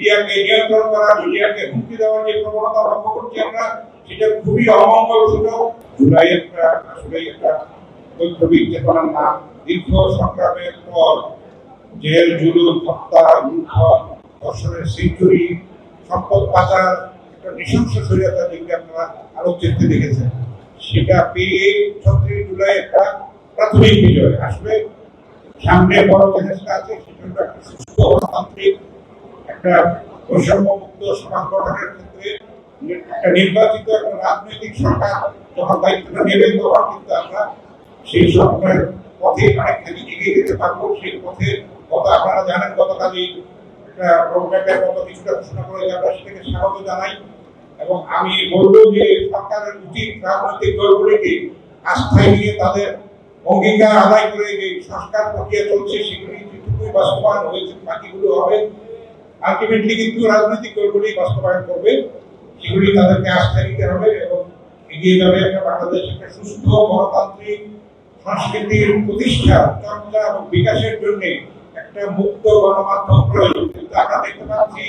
মিডিয়াকে নিয়ন্ত্রণ করা, মিডিয়াকে হুমকি দেওয়ার যে প্রবণতা লক্ষ্য করছি আমরা, সেটা খুবই অমঙ্গলজনক। জুলাই আসলে একটা বৈপ্লবিক চেতনার নাম। দীর্ঘ সংগ্রামের পর জেল, জুলুম, হত্যা, লুণ্ঠন, ধর্ষণের সেঞ্চুরি, সম্পদ পাচার, একটা নৃশংস স্বৈরাচার যেগুলি আপনারা আলোকচিত্রে দেখেছেন, সেটা পেয়ে 36 জুলাই একটা প্রাথমিক বিজয়। আসলে সামনে বড় চ্যালেঞ্জটা আছে, সেটা হলো একটা সুস্থ গণতান্ত্রিক একটা বৈষম্যমুক্ত সমাজ গঠনের ক্ষেত্রে একটা নির্বাচিত একটা রাজনৈতিক সরকার যখন দায়িত্বটা নেবেন, তখন কিন্তু আমরা সেই সরকারের পথে অনেকখানি এগিয়ে যেতে পারবো। সেই পথে আপনারা জানেন গতকালই একটা রোডম্যাপের মতো কিছুটা ঘোষণা করেছে, আমরা সেটাকে স্বাগত জানাই। এবং আমি বলবো যে সরকারের উচিত রাজনৈতিক দলগুলিকে আস্থায় নিয়ে তাদের অঙ্গীকার আদায় করে যে সংস্কার প্রক্রিয়া চলছে সেগুলি যেটুকুই বাস্তবায়ন হয়েছে বাকিগুলো হবে। আলটিমেটলি কিন্তু রাজনৈতিক দলগুলি বাস্তবায়ন করবে, সেগুলি তাদেরকে আস্থায় নিতে হবে এবং এগিয়ে যাবে একটা বাংলাদেশ একটা সুস্থ গণতান্ত্রিক সংস্কৃতির প্রতিষ্ঠা, চর্চা এবং বিকাশের জন্য একটা মুক্ত গণমাধ্যম প্রয়োজন। কিন্তু আমরা দেখতে পাচ্ছি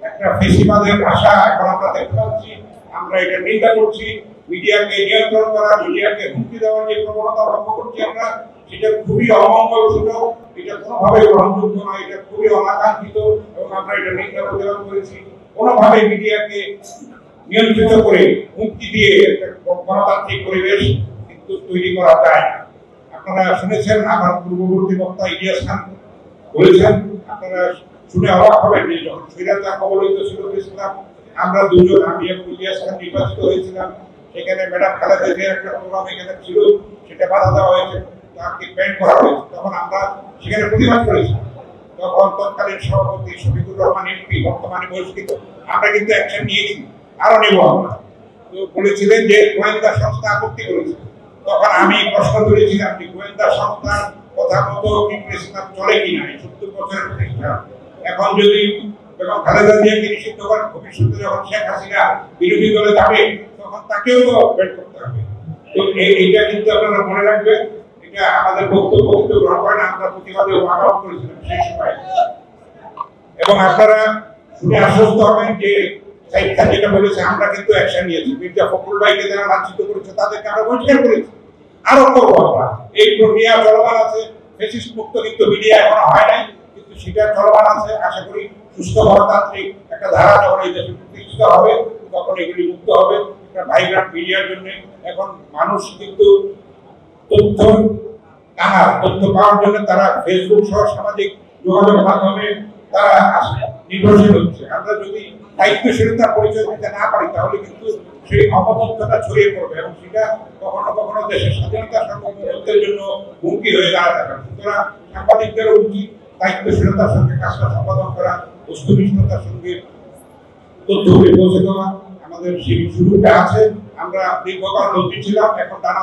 একটা ফেসিবাদের ভাষা এখন আমরা দেখতে পাচ্ছি, আমরা এটা নিন্দা করছি। মিডিয়াকে নিয়ন্ত্রণ করা, মিডিয়াকে হুমকি দেওয়ার যে প্রবণতা লক্ষ্য করছি আমরা, সেটা খুবই অমঙ্গলজনক। এটা কোনোভাবে গ্রহণযোগ্য নয়, এটা খুবই অনাকাঙ্ক্ষিত এবং আমরা এটা নিন্দা প্রতিবাদ করেছি। কোনোভাবে মিডিয়াকে নিয়ন্ত্রিত করে হুমকি দিয়ে একটা গণতান্ত্রিক পরিবেশ কিন্তু তৈরি করা যায় না। আপনারা শুনেছেন আমার পূর্ববর্তী বক্তা ইলিয়াস খান বলেছেন, আপনারা শুনে অবাক হবেন যে যখন স্বৈরাচার কবলিত ছিল ইসলাম, আমরা দুজন, আমি এবং ইলিয়াস খান নির্বাচিত হয়েছিলাম। সেখানে ম্যাডাম খালেদা জিয়ার একটা প্রোগ্রাম এখানে ছিল, সেটা বাধা দেওয়া হয়েছে, তাকে ব্যান করা হয়েছে। তখন আমরা সেখানে প্রতিবাদ করেছি। তখন তৎকালীন সভাপতি শফিকুর রহমান এমপি, বর্তমানে বহিষ্কৃত, আমরা কিন্তু অ্যাকশন নিয়েছি, আরো নেব আমরা। তো বলেছিলেন যে গোয়েন্দা সংস্থা আপত্তি করেছে। তখন আমি প্রশ্ন তুলেছিলাম যে গোয়েন্দা সংস্থার কথা মতো কি প্রেস ক্লাব চলে কিনা, 70 বছরের প্রতিষ্ঠা। এখন যদি এবং খালেদা জিয়াকে নিষিদ্ধ করেন, ভবিষ্যতে যখন শেখ হাসিনা বিরোধী দলে যাবে তখন তাকেও তো ব্যান করতে হবে। তো এইটা কিন্তু আপনারা মনে রাখবেন। এটা আমাদের বক্তব্য কিন্তু গ্রহণ করে না, আমরা প্রতিবাদে ওয়াকআউট করেছিলাম সেই সময়। এবং আপনারা শুনে আশ্বস্ত হবেন যে সাইদ খান যেটা বলেছে, আমরা কিন্তু অ্যাকশন নিয়েছি। মির্জা ফখরুল ভাইকে যারা লাঞ্ছিত করেছে তাদেরকে আমরা বহিষ্কার করেছি, আরো করবো আমরা। এই প্রক্রিয়া চলমান আছে। ফ্যাসিস্ট মুক্ত কিন্তু মিডিয়া এখনো হয় নাই, কিন্তু সেটা চলমান আছে। আশা করি সুস্থ গণতান্ত্রিক একটা ধারা যখন এই দেশে প্রতিষ্ঠিত হবে তখন এগুলি মুক্ত হবে। একটা ভাইব্রান্ট মিডিয়ার জন্য এখন মানুষ কিন্তু তথ্য পাওয়ার জন্য তারা ফেসবুক সহ সামাজিক যোগাযোগ মাধ্যমে তারা নির্ভরশীল হচ্ছে। আমরা যদি দায়িত্বশীলতার পরিচয় দিতে না পারি তাহলে কিন্তু সেই অপতথ্যটা ছড়িয়ে পড়বে এবং সেটা কখনো কখনো দেশের স্বাধীনতা সার্বভৌমত্বের জন্য হুমকি হয়ে দাঁড়াতে পারে। সুতরাং সাংবাদিকদেরও উচিত দায়িত্বশীলতার সঙ্গে কাজটা সম্পাদন করা, বস্তুনিষ্ঠতার সঙ্গে তথ্যগুলি পৌঁছে দেওয়া। আমাদের সেই সুযোগটা আছে। আমরা দীর্ঘকাল মন্ত্রী ছিলাম, এখন টানা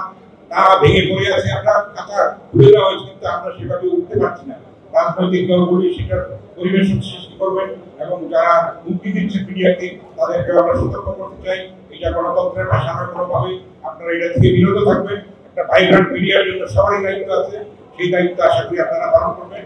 ভেঙে পড়ে আছে, আমরা কাঁচা ঘুরে দেওয়া হয়েছে, কিন্তু আমরা সেভাবে উঠতে পারছি না। রাজনৈতিক দলগুলি সেটার পরিবেশ সৃষ্টি করবেন এবং যারা হুমকি দিচ্ছে মিডিয়াকে তাদেরকে আমরা সতর্ক করতে চাই। এটা গণতন্ত্রের ভাষা নয় কোনোভাবে। আপনারা এটা থেকে বিরত থাকবেন। একটা ভাইব্রান্ট মিডিয়ার জন্য সবারই দায়িত্ব আছে, সেই দায়িত্ব আশা করি আপনারা পালন করবেন।